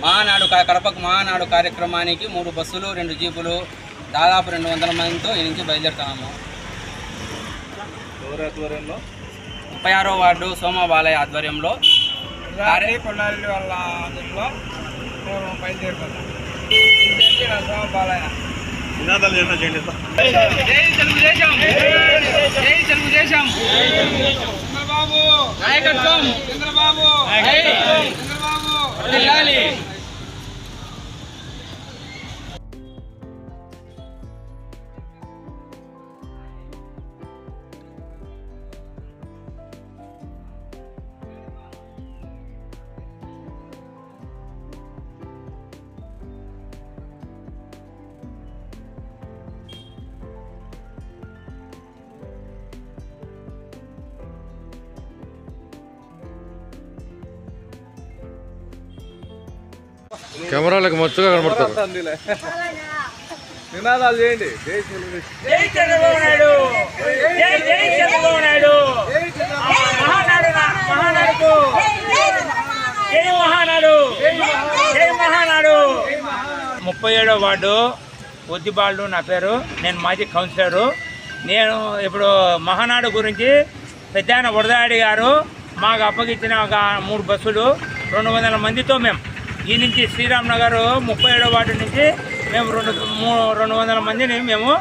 మహానాడు కడపకు మహానాడు కార్యక్రమానికి 3 బస్సులు 2 జీపులు దాదాపు 200 మందితో ఈ నుంచి బయలుదేరుతున్నాము. 36వ వార్డు సోమబాలయ్య ఆధ్వర్యంలో సోమబాలయ్య చంద్రబాబు నాయకత్వం చంద్రబాబు కెమెరాలకు మచ్చుగా కనబడతారు. నినాదాలు చేయండి. జై చంద్రబాబు నాయుడు, జై జై చంద్రబాబు నాయుడు, మహానాడుకు జై మహానాడు, జై మహానాడు. 37వ వార్డు ఒద్దిబాళ్ళు నా పేరు. నేను మాజీ కౌన్సిలరు. నేను ఇప్పుడు మహానాడు గురించి పెద్దాయన వరదాడి గారు మాకు అప్పగించిన ఒక 3 బస్సులు 200 మందితో మేము ఈ నుంచి శ్రీరామ్ నగర్ 37వ వార్డు నుంచి మేము 200 మందిని మేము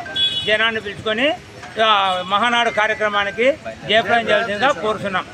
జనాన్ని పిలుచుకొని మహానాడు కార్యక్రమానికి జయప్రదం చేయాల్సిందిగా కోరుతున్నాం.